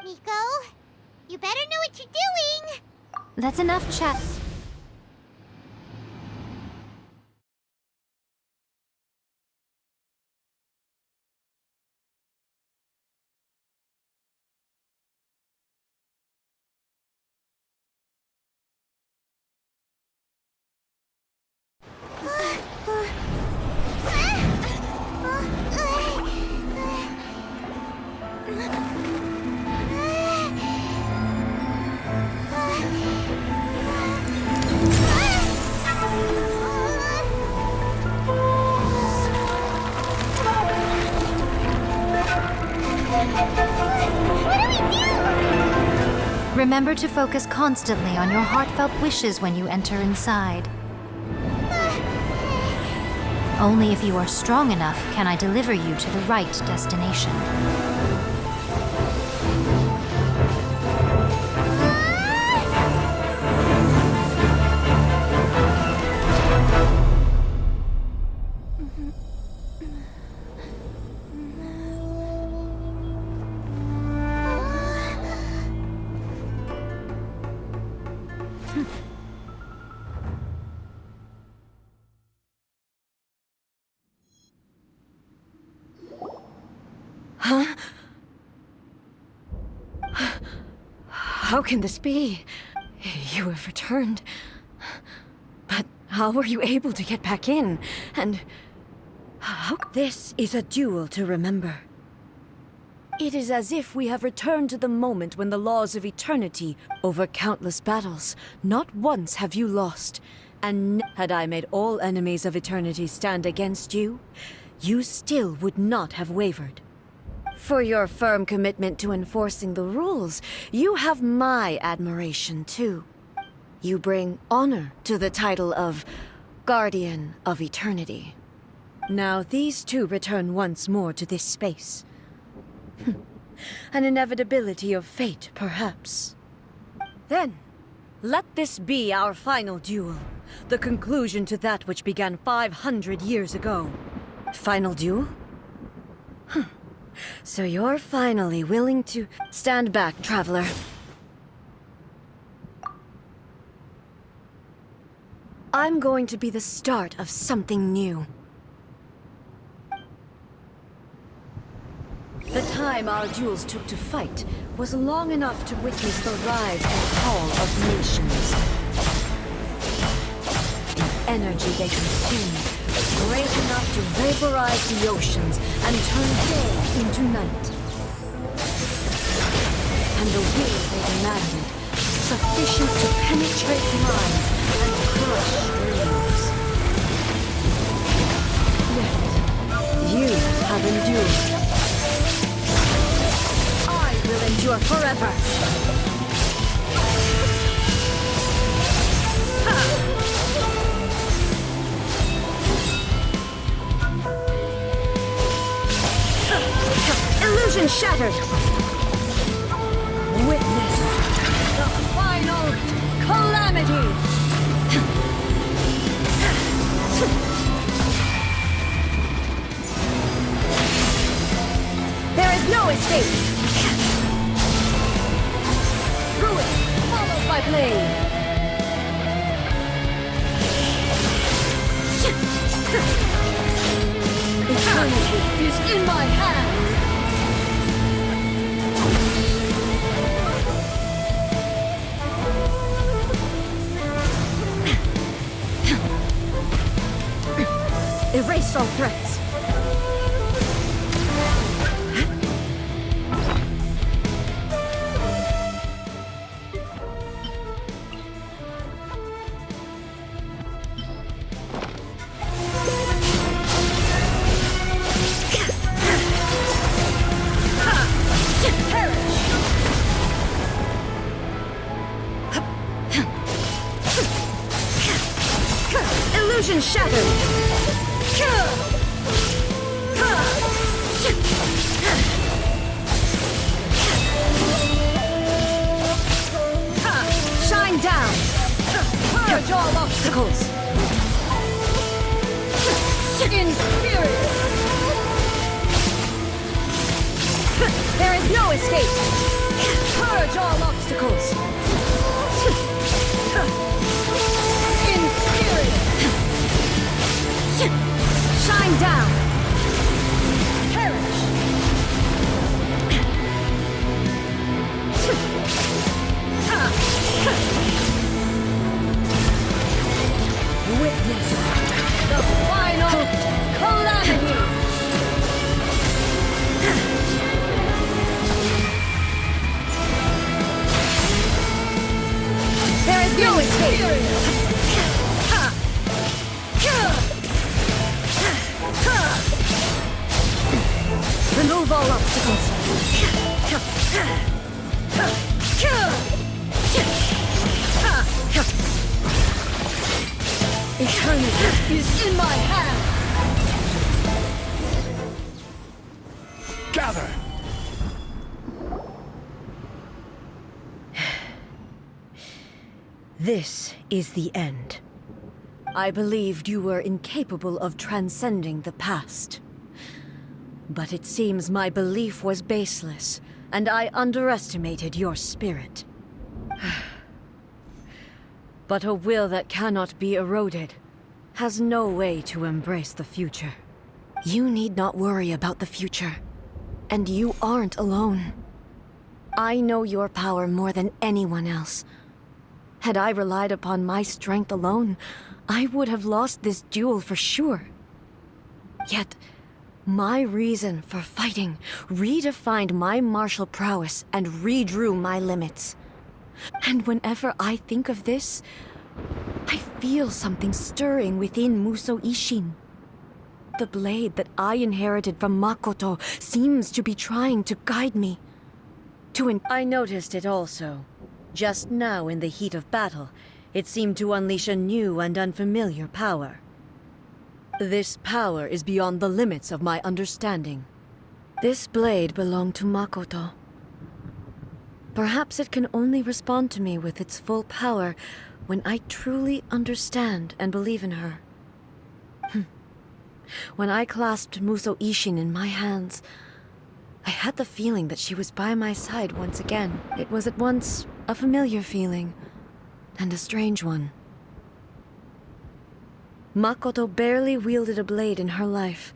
Nico, you better know what you're doing! That's enough chat. Remember to focus constantly on your heartfelt wishes when you enter inside. Only if you are strong enough can I deliver you to the right destination. Huh? How can this be? You have returned. But how were you able to get back in? And how... This is a duel to remember. It is as if we have returned to the moment when the laws of eternity over countless battles. Not once have you lost. And had I made all enemies of eternity stand against you, you still would not have wavered. For your firm commitment to enforcing the rules, you have my admiration too. You bring honor to the title of Guardian of Eternity. Now these two return once more to this space. An inevitability of fate, perhaps. Then, let this be our final duel. The conclusion to that which began 500 years ago. Final duel? So you're finally willing to stand back, traveler. I'm going to be the start of something new. The time our duels took to fight was long enough to witness the rise and fall of nations. The energy they consumed was great enough to vaporize the oceans and turn day into night. And the will they demanded, sufficient to penetrate minds and crush dreams. Yet, you have endured. I will endure forever. Illusion shattered! Witness the final calamity! There is no escape! Ruin followed by blade! Eternity is in my hands! Erase all threats. Illusion shattered! Shine down! Purge all obstacles! Inferior! There is no escape! Purge all obstacles! Inferior! Shine down! Perish! Witness the final calamity! There is no escape! Remove all obstacles! Eternity is in my hand! Gather! This is the end. I believed you were incapable of transcending the past. But it seems my belief was baseless, and I underestimated your spirit. But a will that cannot be eroded has no way to embrace the future. You need not worry about the future, and you aren't alone. I know your power more than anyone else. Had I relied upon my strength alone, I would have lost this duel for sure. Yet, my reason for fighting redefined my martial prowess and redrew my limits. And whenever I think of this, I feel something stirring within Musou Ishin. The blade that I inherited from Makoto seems to be trying to guide me. I noticed it also. Just now, in the heat of battle, it seemed to unleash a new and unfamiliar power. This power is beyond the limits of my understanding. This blade belonged to Makoto. Perhaps it can only respond to me with its full power when I truly understand and believe in her. When I clasped Musou Ishin in my hands, I had the feeling that she was by my side once again. It was at once a familiar feeling, and a strange one. Makoto barely wielded a blade in her life,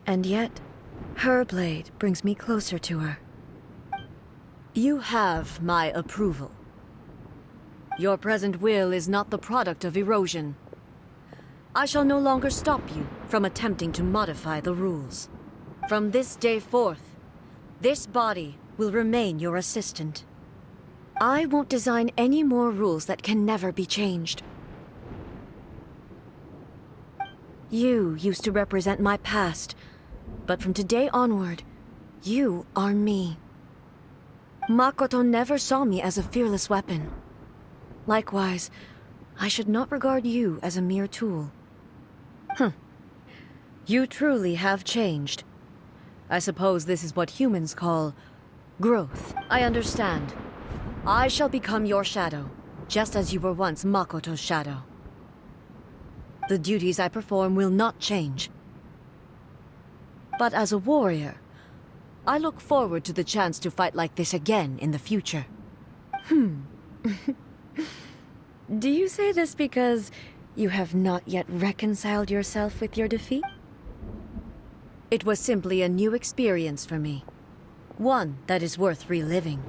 and yet, her blade brings me closer to her. You have my approval. Your present will is not the product of erosion. I shall no longer stop you from attempting to modify the rules. From this day forth, this body will remain your assistant. I won't design any more rules that can never be changed. You used to represent my past, but from today onward, you are me. Makoto never saw me as a fearless weapon. Likewise, I should not regard you as a mere tool. You truly have changed. I suppose this is what humans call growth. I understand. I shall become your shadow, just as you were once Makoto's shadow. The duties I perform will not change. But as a warrior, I look forward to the chance to fight like this again in the future. Do you say this because you have not yet reconciled yourself with your defeat? It was simply a new experience for me. One that is worth reliving.